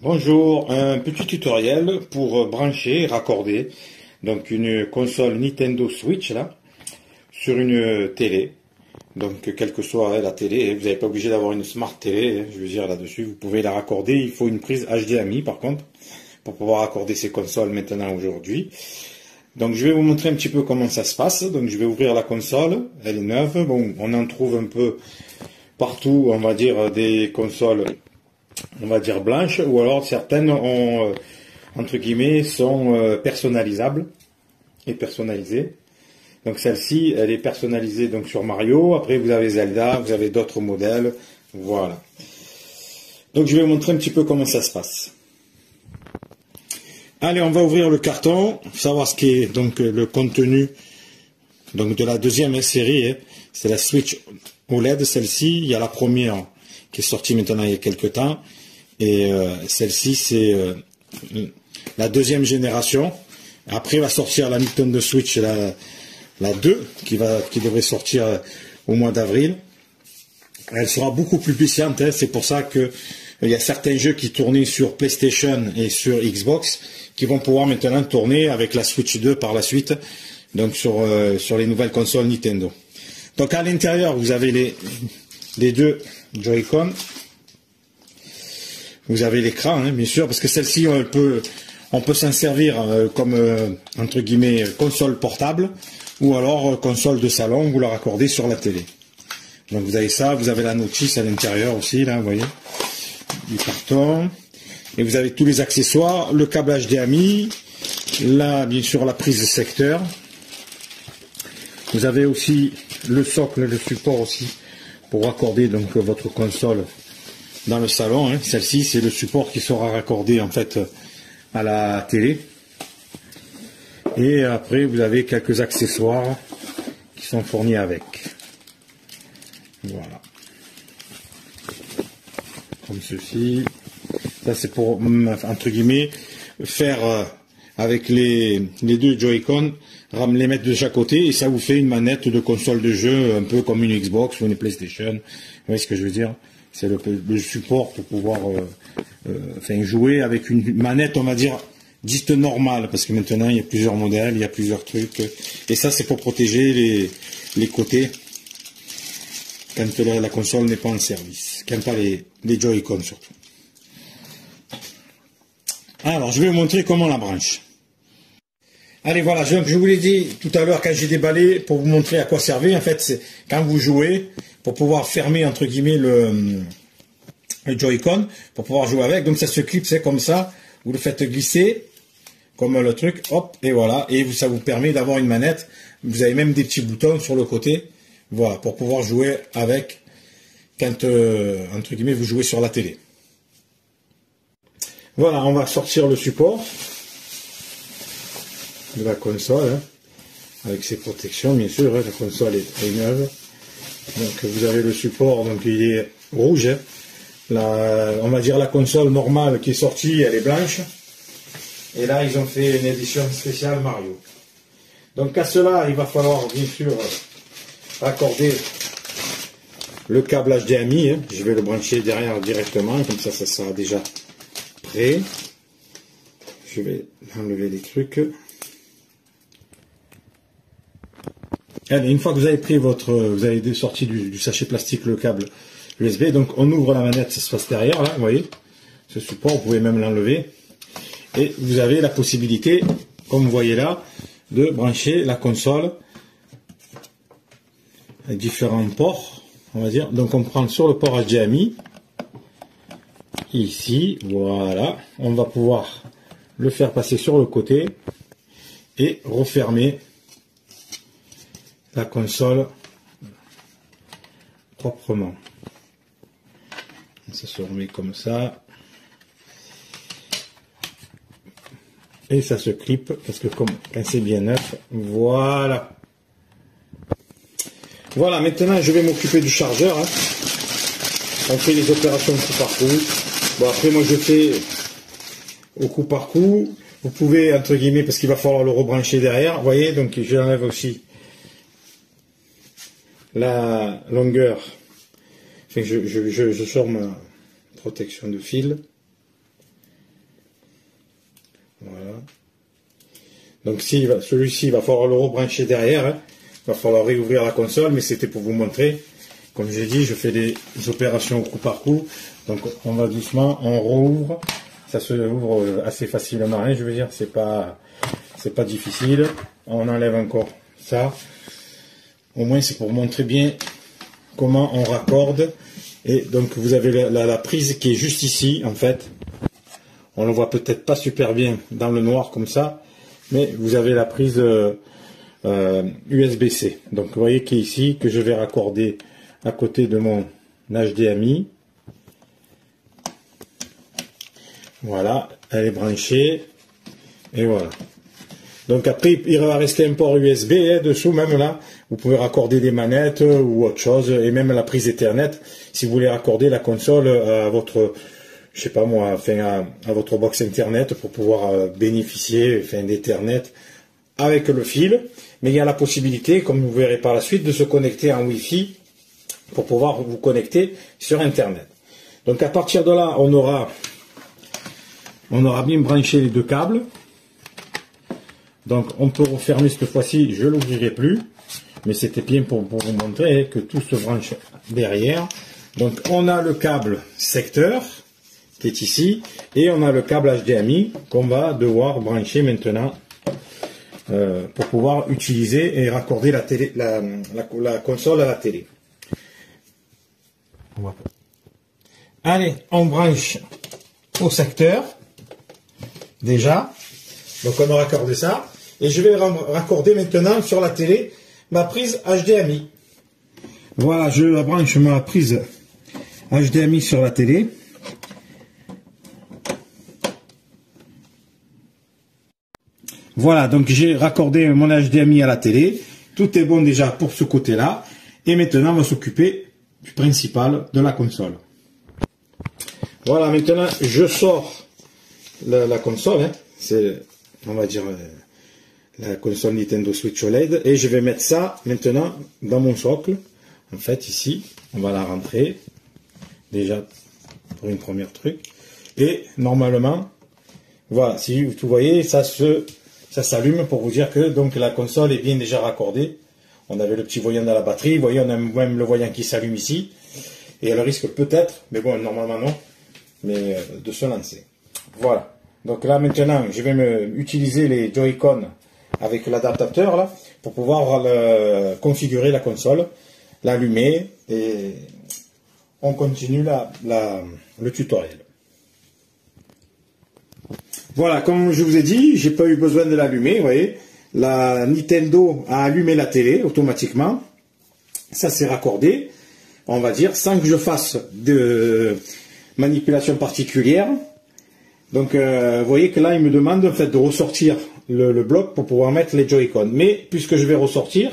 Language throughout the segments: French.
Bonjour, un petit tutoriel pour brancher et raccorder donc une console Nintendo Switch là sur une télé. Donc quelle que soit la télé, vous n'êtes pas obligé d'avoir une smart télé, je veux dire là-dessus, vous pouvez la raccorder, il faut une prise HDMI par contre pour pouvoir raccorder ces consoles maintenant aujourd'hui. Donc je vais vous montrer un petit peu comment ça se passe. Donc je vais ouvrir la console, elle est neuve, bon on en trouve un peu partout, on va dire des consoles on va dire blanches, ou alors certaines ont, entre guillemets, sont personnalisables et personnalisées. Donc celle-ci, elle est personnalisée donc sur Mario. Après, vous avez Zelda, vous avez d'autres modèles. Voilà. Donc je vais vous montrer un petit peu comment ça se passe. Allez, on va ouvrir le carton, savoir ce qui est donc le contenu donc de la deuxième série. Hein. C'est la Switch OLED, celle-ci. Il y a la première qui est sortie maintenant il y a quelques temps. Et celle-ci, c'est la deuxième génération. Après va sortir la Nintendo Switch, la 2, qui devrait sortir au mois d'avril. Elle sera beaucoup plus puissante. Hein. C'est pour ça que il y a certains jeux qui tournaient sur PlayStation et sur Xbox qui vont pouvoir maintenant tourner avec la Switch 2 par la suite, donc sur les nouvelles consoles Nintendo. Donc à l'intérieur, vous avez les deux Joy-Con. Vous avez l'écran, hein, bien sûr, parce que celle-ci, on peut s'en servir comme, entre guillemets, console portable, ou alors console de salon, vous la raccordez sur la télé. Donc vous avez ça, vous avez la notice à l'intérieur aussi, là, vous voyez, du carton. Et vous avez tous les accessoires, le câble HDMI, là, bien sûr, la prise secteur. Vous avez aussi le socle, le support aussi, pour raccorder donc votre console dans le salon. Hein. Celle-ci, c'est le support qui sera raccordé en fait à la télé. Et après, vous avez quelques accessoires qui sont fournis avec. Voilà. Comme ceci. Ça, c'est pour, entre guillemets, faire avec les deux Joy-Con, les mettre de chaque côté, et ça vous fait une manette de console de jeu, un peu comme une Xbox ou une PlayStation. Vous voyez ce que je veux dire? C'est le support pour pouvoir jouer avec une manette, on va dire, dite normale, parce que maintenant il y a plusieurs modèles, il y a plusieurs trucs. Et ça, c'est pour protéger les côtés quand la console n'est pas en service, quand pas les Joy-Con surtout. Alors, je vais vous montrer comment on la branche. Allez, voilà, je vous l'ai dit tout à l'heure quand j'ai déballé pour vous montrer à quoi servait. En fait, c'est quand vous jouez, pour pouvoir fermer, entre guillemets, le Joy-Con, pour pouvoir jouer avec. Donc, ça se clipse, c'est comme ça. Vous le faites glisser, comme le truc, hop, et voilà. Et ça vous permet d'avoir une manette. Vous avez même des petits boutons sur le côté. Voilà, pour pouvoir jouer avec quand, entre guillemets, vous jouez sur la télé. Voilà, on va sortir le support de la console, hein, avec ses protections, bien sûr, hein, la console est neuve. Donc vous avez le support, donc il est rouge. Hein. On va dire la console normale qui est sortie, elle est blanche. Et là, ils ont fait une édition spéciale Mario. Donc à cela, il va falloir bien sûr raccorder le câble HDMI. Hein. Je vais le brancher derrière directement, comme ça sera déjà prêt. Je vais enlever les trucs. Allez, une fois que vous avez pris vous avez sorti du sachet plastique le câble USB, donc on ouvre la manette, ça se passe derrière, là, vous voyez, ce support, vous pouvez même l'enlever, et vous avez la possibilité, comme vous voyez là, de brancher la console à différents ports, on va dire. Donc on prend sur le port HDMI, ici, voilà, on va pouvoir le faire passer sur le côté, et refermer la console proprement. Ça se remet comme ça. Et ça se clip, parce que quand c'est bien neuf, voilà. Voilà, maintenant je vais m'occuper du chargeur. Hein. On fait les opérations coup par coup. Bon, après moi je fais au coup par coup. Vous pouvez, entre guillemets, parce qu'il va falloir le rebrancher derrière. Vous voyez, donc j'enlève aussi la longueur, enfin, je sors ma protection de fil. Voilà. Donc si celui-ci, il va falloir le rebrancher derrière. Hein. Il va falloir réouvrir la console, mais c'était pour vous montrer. Comme j'ai dit, je fais des opérations coup par coup. Donc on va doucement, on rouvre. Ça se ouvre assez facilement. Hein, je veux dire, c'est pas difficile. On enlève encore ça. Au moins c'est pour montrer bien comment on raccorde. Et donc vous avez la prise qui est juste ici en fait. On le voit peut-être pas super bien dans le noir comme ça, mais vous avez la prise USB-C. Donc vous voyez qui est ici, que je vais raccorder à côté de mon HDMI. Voilà, elle est branchée. Et voilà. Donc après, il va rester un port USB dessous, même là. Vous pouvez raccorder des manettes ou autre chose, et même la prise Ethernet, si vous voulez raccorder la console à votre, je sais pas moi, enfin à votre box Internet pour pouvoir bénéficier d'Ethernet avec le fil. Mais il y a la possibilité, comme vous verrez par la suite, de se connecter en Wi-Fi pour pouvoir vous connecter sur Internet. Donc à partir de là, on aura bien branché les deux câbles. Donc on peut refermer cette fois-ci, je ne l'ouvrirai plus. Mais c'était bien pour vous montrer que tout se branche derrière. Donc on a le câble secteur qui est ici. Et on a le câble HDMI qu'on va devoir brancher maintenant pour pouvoir utiliser et raccorder la console à la télé. Allez, on branche au secteur. Déjà. Donc on a raccordé ça. Et je vais raccorder maintenant sur la télé ma prise HDMI. Voilà, je branche ma prise HDMI sur la télé. Voilà, donc j'ai raccordé mon HDMI à la télé. Tout est bon déjà pour ce côté-là. Et maintenant, on va s'occuper du principal de la console. Voilà, maintenant, je sors la console. Hein. C'est, on va dire, la console Nintendo Switch OLED. Et je vais mettre ça maintenant dans mon socle. En fait, ici, on va la rentrer. Déjà, pour une première truc. Et normalement, voilà, si vous voyez, ça s'allume pour vous dire que donc la console est bien déjà raccordée. On avait le petit voyant dans la batterie. Vous voyez, on a même le voyant qui s'allume ici. Et elle risque peut-être, mais bon, normalement non, mais de se lancer. Voilà. Donc là, maintenant, je vais utiliser les Joy-Con avec l'adaptateur là pour pouvoir configurer la console, l'allumer et on continue le tutoriel. Voilà, comme je vous ai dit, j'ai pas eu besoin de l'allumer, vous voyez. La Nintendo a allumé la télé automatiquement. Ça s'est raccordé, on va dire, sans que je fasse de manipulation particulière. Donc, vous voyez que là, il me demande en fait de ressortir le bloc pour pouvoir mettre les Joy-Con. Mais puisque je vais ressortir,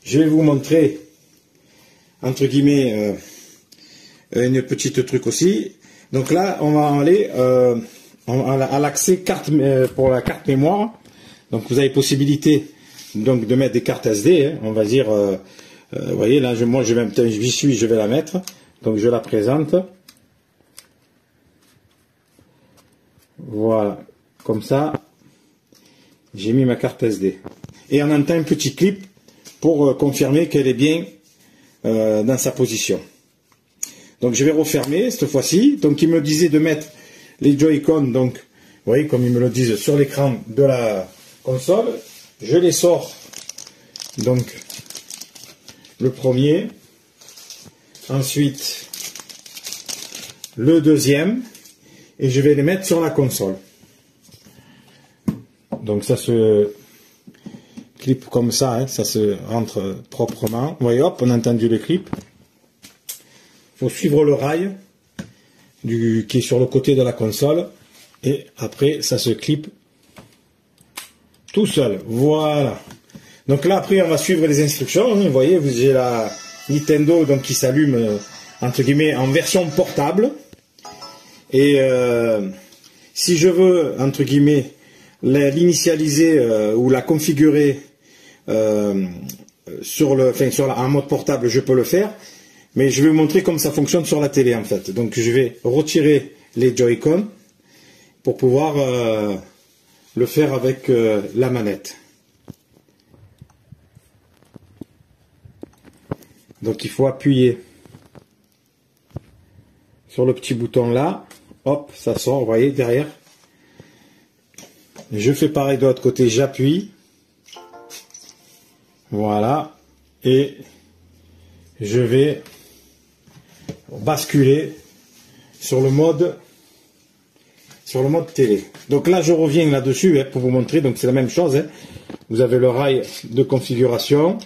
je vais vous montrer, entre guillemets, une petite truc aussi. Donc là, on va aller à l'accès carte pour la carte mémoire. Donc vous avez possibilité donc de mettre des cartes SD. Hein, on va dire, vous voyez là, moi je vais la mettre. Donc je la présente. Voilà, comme ça, j'ai mis ma carte SD. Et on entend un petit clip pour confirmer qu'elle est bien dans sa position. Donc je vais refermer cette fois-ci. Donc il me disait de mettre les Joy-Con, donc vous voyez comme ils me le disent sur l'écran de la console. Je les sors. Donc le premier, ensuite le deuxième, et je vais les mettre sur la console. Donc ça se clip comme ça, hein, ça se rentre proprement. Vous voyez, hop, on a entendu le clip. Il faut suivre le rail qui est sur le côté de la console. Et après, ça se clip tout seul. Voilà. Donc là, après, on va suivre les instructions. Vous voyez, j'ai la Nintendo donc, qui s'allume, entre guillemets, en version portable. Et si je veux, entre guillemets, l'initialiser ou la configurer en mode portable, je peux le faire. Mais je vais vous montrer comment ça fonctionne sur la télé, en fait. Donc, je vais retirer les Joy-Con pour pouvoir le faire avec la manette. Donc il faut appuyer sur le petit bouton là, hop, ça sort, vous voyez, derrière. Je fais pareil de l'autre côté, j'appuie. Voilà. Et je vais basculer sur le mode télé. Donc là, je reviens là-dessus pour vous montrer. Donc c'est la même chose. Vous avez le rail de configuration.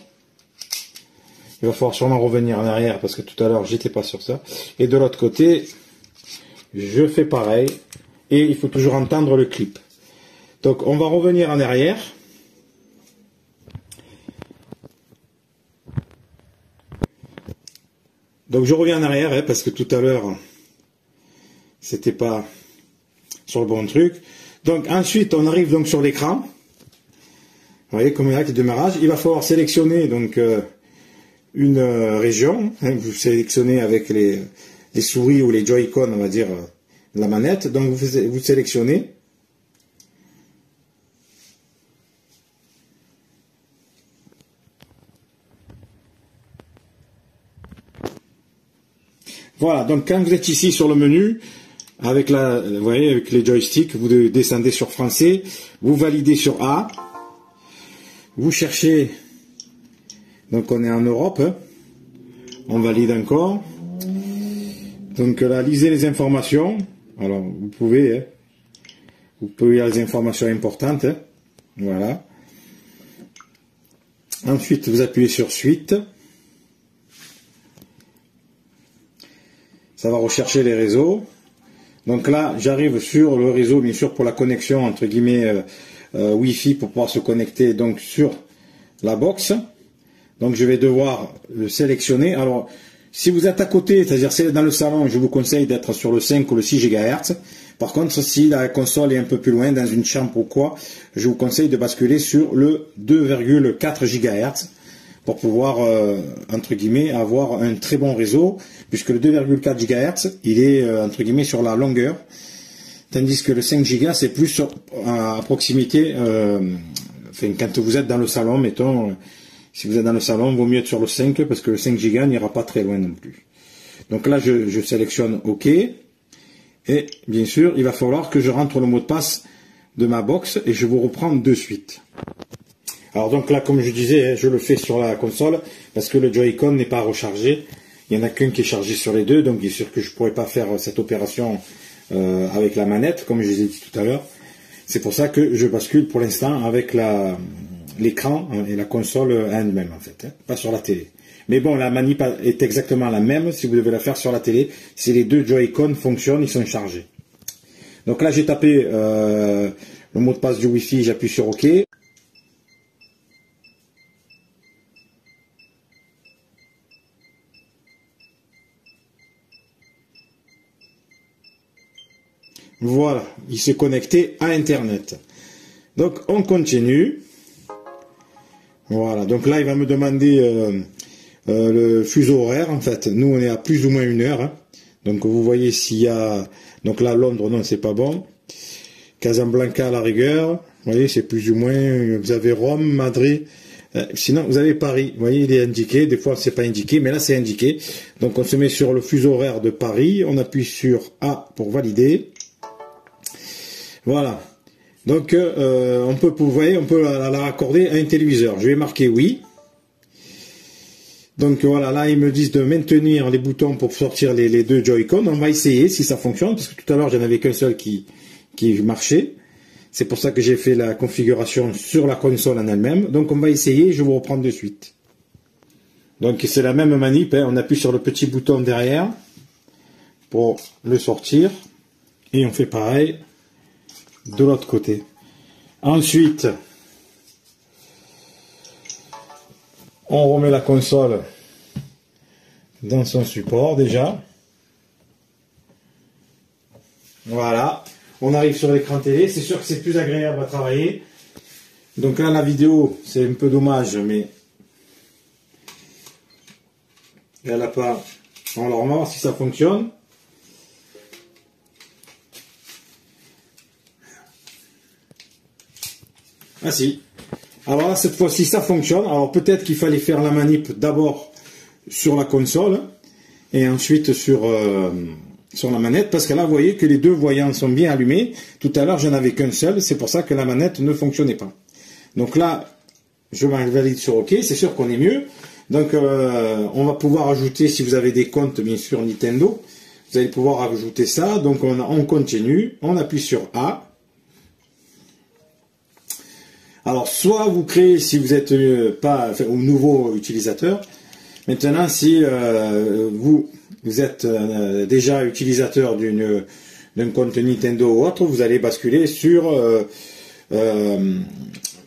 Il va falloir sûrement revenir en arrière parce que tout à l'heure, j'étais pas sur ça. Et de l'autre côté, je fais pareil. Et il faut toujours entendre le clip. Donc on va revenir en arrière. Donc je reviens en arrière parce que tout à l'heure c'était pas sur le bon truc. Donc ensuite on arrive donc sur l'écran. Vous voyez comme il y a le démarrage. Il va falloir sélectionner donc une région. Vous sélectionnez avec les souris ou les Joy-Con, on va dire la manette. Donc vous sélectionnez. Voilà, donc quand vous êtes ici sur le menu, avec vous voyez, avec les joysticks, vous descendez sur français, vous validez sur A, vous cherchez, donc on est en Europe, on valide encore, donc là, lisez les informations, alors vous pouvez lire les informations importantes, voilà. Ensuite, vous appuyez sur suite. Ça va rechercher les réseaux. Donc là, j'arrive sur le réseau, bien sûr, pour la connexion, entre guillemets, Wi-Fi, pour pouvoir se connecter donc sur la box. Donc je vais devoir le sélectionner. Alors, si vous êtes à côté, c'est-à-dire c'est dans le salon, je vous conseille d'être sur le 5 ou le 6 GHz. Par contre, si la console est un peu plus loin, dans une chambre ou quoi, je vous conseille de basculer sur le 2,4 GHz. Pour pouvoir, entre guillemets, avoir un très bon réseau, puisque le 2,4 GHz, il est, entre guillemets, sur la longueur, tandis que le 5 Go, c'est plus à proximité, enfin, quand vous êtes dans le salon, mettons, si vous êtes dans le salon, il vaut mieux être sur le 5, parce que le 5 Go n'ira pas très loin non plus. Donc là, je sélectionne OK, et bien sûr, il va falloir que je rentre le mot de passe de ma box, et je vous reprends de suite. Alors donc là, comme je disais, je le fais sur la console parce que le Joy-Con n'est pas rechargé. Il n'y en a qu'un qui est chargé sur les deux, donc bien sûr que je ne pourrais pas faire cette opération avec la manette, comme je vous ai dit tout à l'heure. C'est pour ça que je bascule pour l'instant avec l'écran et la console elle-même en fait, pas sur la télé. Mais bon, la manip est exactement la même si vous devez la faire sur la télé. Si les deux Joy-Con fonctionnent, ils sont chargés. Donc là, j'ai tapé le mot de passe du Wi-Fi, j'appuie sur OK. Voilà, il s'est connecté à Internet. Donc, on continue. Voilà, donc là, il va me demander le fuseau horaire, en fait. Nous, on est à plus ou moins 1 heure. Hein. Donc, vous voyez s'il y a... Donc là, Londres, non, c'est pas bon. Casablanca, à la rigueur. Vous voyez, c'est plus ou moins... Vous avez Rome, Madrid. Sinon, vous avez Paris. Vous voyez, il est indiqué. Des fois, c'est pas indiqué, mais là, c'est indiqué. Donc, on se met sur le fuseau horaire de Paris. On appuie sur A pour valider. Voilà. Donc, vous voyez, on peut la raccorder à un téléviseur. Je vais marquer oui. Donc voilà, là ils me disent de maintenir les boutons pour sortir les deux Joy-Con. On va essayer si ça fonctionne, parce que tout à l'heure j'en avais qu'un seul qui marchait. C'est pour ça que j'ai fait la configuration sur la console en elle-même. Donc on va essayer, je vous reprends de suite. Donc c'est la même manip, hein. On appuie sur le petit bouton derrière pour le sortir. Et on fait pareil de l'autre côté. Ensuite, on remet la console dans son support déjà. Voilà. On arrive sur l'écran télé. C'est sûr que c'est plus agréable à travailler. Donc là, la vidéo, c'est un peu dommage, mais elle n'a pas... Alors, on va voir si ça fonctionne. Ah si. Alors là, cette fois-ci, ça fonctionne. Alors peut-être qu'il fallait faire la manip d'abord sur la console et ensuite sur la manette, parce que là, vous voyez que les deux voyants sont bien allumés. Tout à l'heure, je n'avais qu'un seul, c'est pour ça que la manette ne fonctionnait pas. Donc là, je valide sur OK, c'est sûr qu'on est mieux. Donc on va pouvoir ajouter, si vous avez des comptes, bien sûr, Nintendo, vous allez pouvoir ajouter ça. Donc on continue, on appuie sur A. Alors, soit vous créez, si vous êtes pas un nouveau utilisateur. Maintenant, si vous êtes déjà utilisateur d'un compte Nintendo ou autre, vous allez basculer sur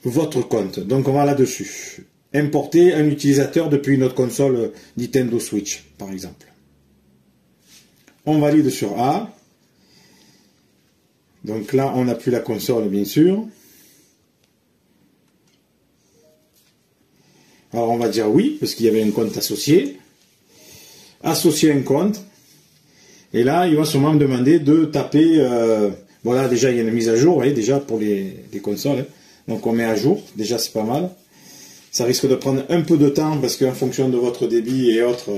votre compte. Donc, on va là-dessus. Importer un utilisateur depuis notre console Nintendo Switch, par exemple. On valide sur A. Donc là, on n'a plus la console, bien sûr. Alors on va dire oui, parce qu'il y avait un compte associé. Associer un compte. Et là, il va sûrement me demander de taper... voilà, déjà il y a une mise à jour, voyez, déjà pour les consoles. Hein. Donc on met à jour, déjà c'est pas mal. Ça risque de prendre un peu de temps, parce qu'en fonction de votre débit et autres,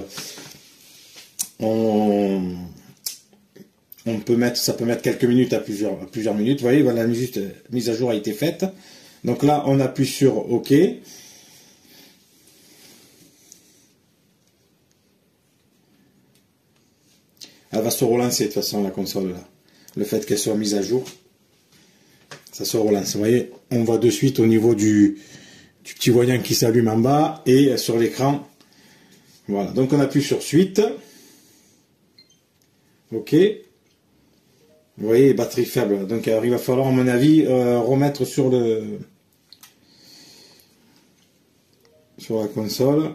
ça peut mettre quelques minutes à plusieurs minutes. Vous voyez, voilà, la mise à jour a été faite. Donc là, on appuie sur OK. Elle va se relancer de toute façon, la console là. Le fait qu'elle soit mise à jour, ça se relance. Vous voyez, on voit de suite au niveau du petit voyant qui s'allume en bas et sur l'écran. Voilà, donc on appuie sur suite. OK. Vous voyez, batterie faible. Donc il va falloir, à mon avis, remettre sur la console.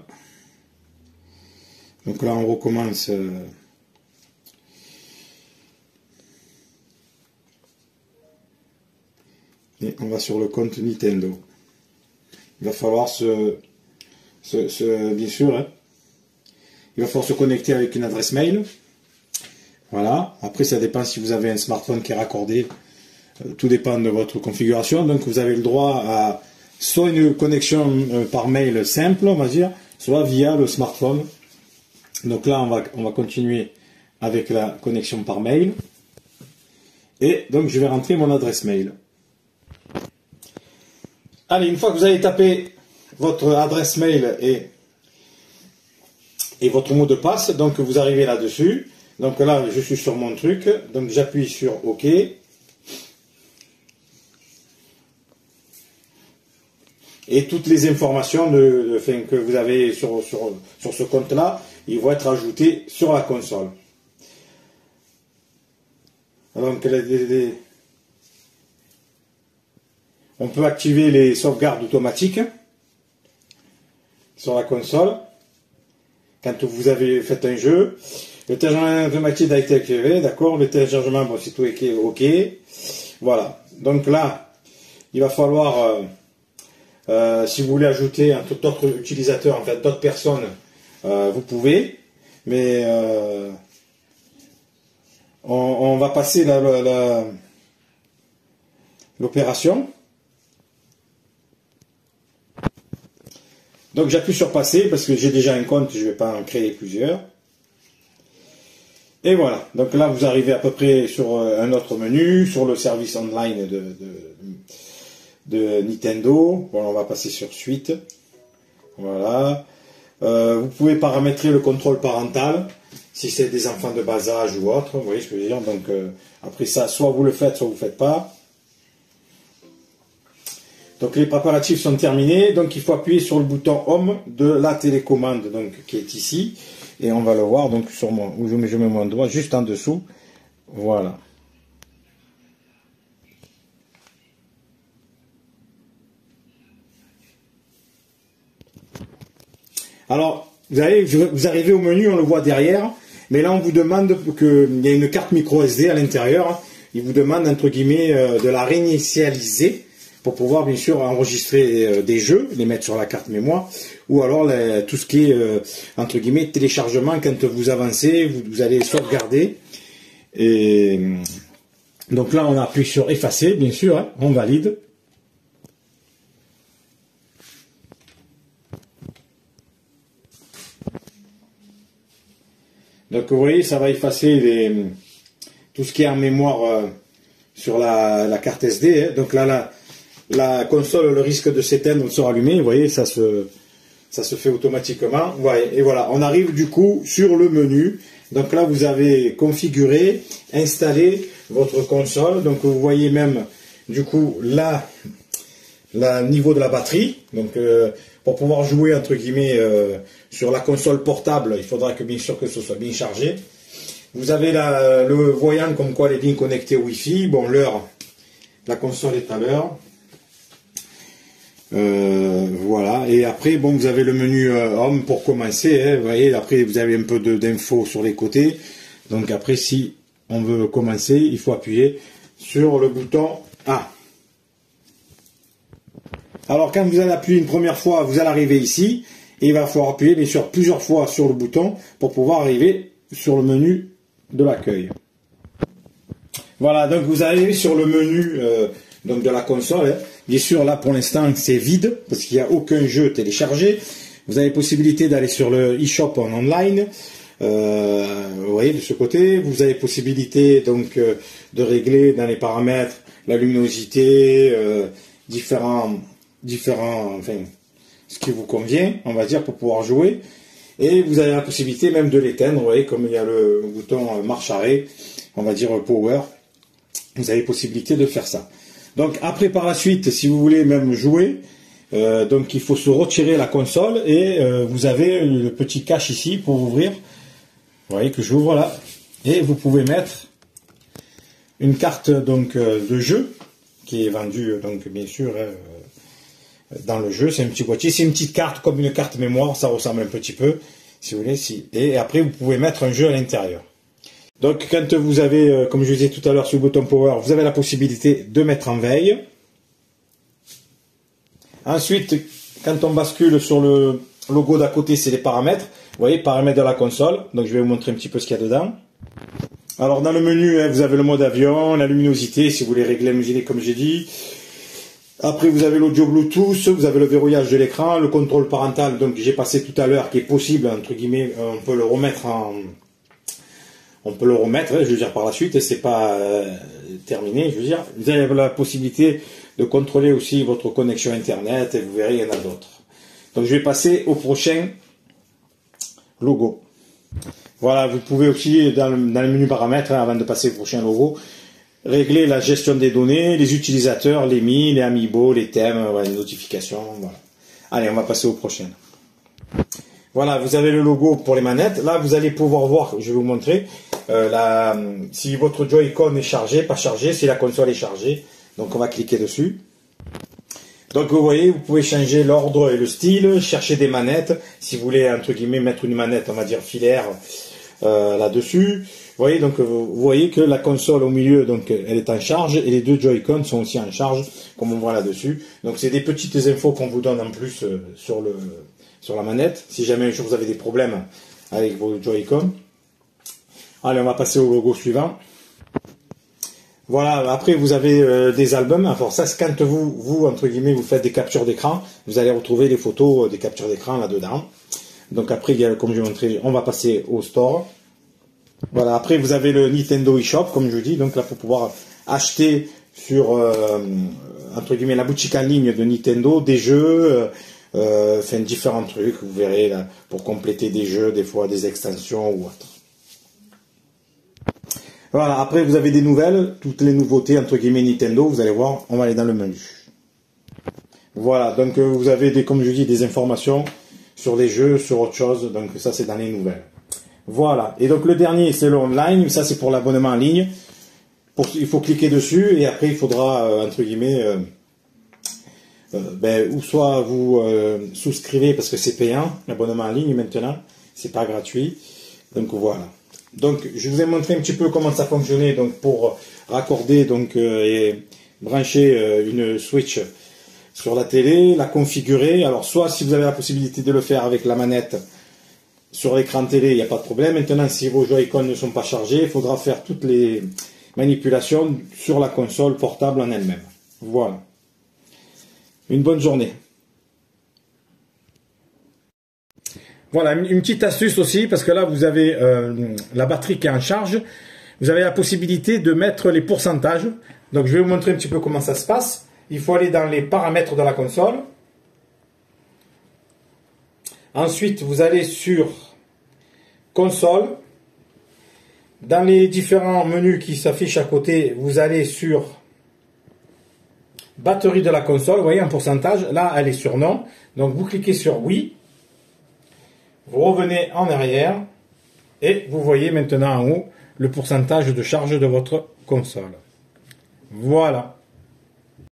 Donc là, on recommence. Et on va sur le compte Nintendo. Il va falloir bien sûr, hein, il va falloir se connecter avec une adresse mail. Voilà. Après, ça dépend si vous avez un smartphone qui est raccordé. Tout dépend de votre configuration. Donc, vous avez le droit à soit une connexion par mail simple, on va dire, soit via le smartphone. Donc là, on va continuer avec la connexion par mail. Et donc, je vais rentrer mon adresse mail. Allez, une fois que vous avez tapé votre adresse mail et votre mot de passe, donc vous arrivez là-dessus. Donc là, je suis sur mon truc, donc j'appuie sur OK. Et toutes les informations que vous avez sur ce compte-là, ils vont être ajoutées sur la console. Donc on peut activer les sauvegardes automatiques sur la console. Quand vous avez fait un jeu, le téléchargement automatique a été activé, d'accord. Le téléchargement, bon, c'est tout OK. Voilà. Donc là, il va falloir, si vous voulez ajouter d'autres utilisateurs, en fait, d'autres personnes, vous pouvez. Mais on va passer l'opération. Donc j'appuie sur passer parce que j'ai déjà un compte, je ne vais pas en créer plusieurs. Et voilà, donc là vous arrivez à peu près sur un autre menu, sur le service online de Nintendo. Bon, on va passer sur suite. Voilà. Vous pouvez paramétrer le contrôle parental, si c'est des enfants de bas âge ou autre, vous voyez ce que je veux dire. Donc après ça, soit vous le faites, soit vous ne le faites pas. Donc les préparatifs sont terminés, donc il faut appuyer sur le bouton Home de la télécommande donc, qui est ici. Et on va le voir donc sur où je mets mon doigt juste en dessous. Voilà. Alors, vous arrivez au menu, on le voit derrière, mais là on vous demande qu'il y a une carte micro SD à l'intérieur. Il vous demande entre guillemets de la réinitialiser pour pouvoir bien sûr enregistrer des jeux, les mettre sur la carte mémoire, ou alors tout ce qui est entre guillemets téléchargement. Quand vous avancez, vous allez sauvegarder. Et donc là on appuie sur effacer, bien sûr, hein, on valide. Donc vous voyez, ça va effacer tout ce qui est en mémoire sur la carte SD. Hein. Donc là, la console, le risque de s'éteindre, de se rallumer, vous voyez, ça se fait automatiquement. Ouais, et voilà, on arrive du coup sur le menu. Donc là, vous avez configuré, installé votre console. Donc vous voyez même du coup là, le niveau de la batterie. Donc pour pouvoir jouer entre guillemets sur la console portable, il faudra que bien sûr que ce soit bien chargé. Vous avez le voyant comme quoi les lignes connectées Wi-Fi. Bon, l'heure, la console est à l'heure. Voilà, et après bon, vous avez le menu Home pour commencer, hein, vous voyez, après vous avez un peu d'infos sur les côtés. Donc après, si on veut commencer, il faut appuyer sur le bouton A. Alors quand vous allez appuyer une première fois, vous allez arriver ici, et il va falloir appuyer bien sûr plusieurs fois sur le bouton pour pouvoir arriver sur le menu de l'accueil. Voilà, donc vous arrivez sur le menu donc de la console. Hein. Bien sûr, là pour l'instant c'est vide parce qu'il n'y a aucun jeu téléchargé. Vous avez possibilité d'aller sur le eShop en online. Vous voyez de ce côté, vous avez possibilité donc de régler dans les paramètres la luminosité, différents, enfin ce qui vous convient, on va dire, pour pouvoir jouer. Et vous avez la possibilité même de l'éteindre. Vous voyez, comme il y a le bouton marche arrêt, on va dire power. Vous avez possibilité de faire ça. Donc après par la suite, si vous voulez même jouer, donc il faut se retirer la console et vous avez le petit cache ici pour ouvrir. Vous voyez que j'ouvre là et vous pouvez mettre une carte donc de jeu qui est vendue donc bien sûr dans le jeu. C'est un petit boîtier, c'est une petite carte comme une carte mémoire, ça ressemble un petit peu si vous voulez. Et après vous pouvez mettre un jeu à l'intérieur. Donc quand vous avez, comme je vous disais tout à l'heure sur le bouton Power, vous avez la possibilité de mettre en veille. Ensuite, quand on bascule sur le logo d'à côté, c'est les paramètres. Vous voyez, paramètres de la console. Donc je vais vous montrer un petit peu ce qu'il y a dedans. Alors dans le menu, vous avez le mode avion, la luminosité, si vous voulez régler la luminosité comme j'ai dit. Après vous avez l'audio Bluetooth, vous avez le verrouillage de l'écran, le contrôle parental, donc j'ai passé tout à l'heure, qui est possible, entre guillemets, on peut le remettre je veux dire par la suite, c'est pas terminé, je veux dire. Vous avez la possibilité de contrôler aussi votre connexion internet et vous verrez, il y en a d'autres. Donc je vais passer au prochain logo. Voilà, vous pouvez aussi dans le menu paramètres, avant de passer au prochain logo, régler la gestion des données, les utilisateurs, les mi, les amiibo, les thèmes, voilà, les notifications. Voilà. Allez, on va passer au prochain. Voilà, vous avez le logo pour les manettes. Là, vous allez pouvoir voir, je vais vous montrer, si votre Joy-Con est chargé, pas chargé, si la console est chargée. Donc, on va cliquer dessus. Donc, vous voyez, vous pouvez changer l'ordre et le style, chercher des manettes. Si vous voulez, entre guillemets, mettre une manette, on va dire, filaire là-dessus. Vous voyez, donc, vous voyez que la console au milieu, donc, elle est en charge et les deux Joy-Con sont aussi en charge, comme on voit là-dessus. Donc, c'est des petites infos qu'on vous donne en plus sur la manette, si jamais un jour vous avez des problèmes avec vos Joy-Con. Allez, on va passer au logo suivant. Voilà, après vous avez des albums. Alors ça, c'est quand vous, entre guillemets, vous faites des captures d'écran, vous allez retrouver les photos des captures d'écran là-dedans. Donc après, comme je l'ai montré, on va passer au store. Voilà, après vous avez le Nintendo eShop, comme je vous dis, donc là pour pouvoir acheter sur, entre guillemets, la boutique en ligne de Nintendo, des jeux, enfin différents trucs, vous verrez là, pour compléter des jeux, des fois des extensions ou autre. Voilà, après vous avez des nouvelles, toutes les nouveautés entre guillemets Nintendo, vous allez voir, on va aller dans le menu. Voilà, donc vous avez comme je dis des informations sur les jeux, sur autre chose, donc ça c'est dans les nouvelles. Voilà, et donc le dernier c'est le online, ça c'est pour l'abonnement en ligne. Il faut cliquer dessus et après il faudra entre guillemets ou soit vous souscrivez parce que c'est payant, l'abonnement en ligne maintenant, c'est pas gratuit. Donc voilà. Donc je vous ai montré un petit peu comment ça fonctionnait donc pour raccorder donc et brancher une Switch sur la télé, la configurer. Alors soit si vous avez la possibilité de le faire avec la manette sur l'écran télé, il n'y a pas de problème. Maintenant si vos Joy-Con ne sont pas chargés, il faudra faire toutes les manipulations sur la console portable en elle-même. Voilà. Une bonne journée. Voilà, une petite astuce aussi, parce que là, vous avez la batterie qui est en charge. Vous avez la possibilité de mettre les pourcentages. Donc, je vais vous montrer un petit peu comment ça se passe. Il faut aller dans les paramètres de la console. Ensuite, vous allez sur console. Dans les différents menus qui s'affichent à côté, vous allez sur batterie de la console. Vous voyez un pourcentage. Là, elle est sur non. Donc, vous cliquez sur oui. Vous revenez en arrière. Et vous voyez maintenant en haut le pourcentage de charge de votre console. Voilà.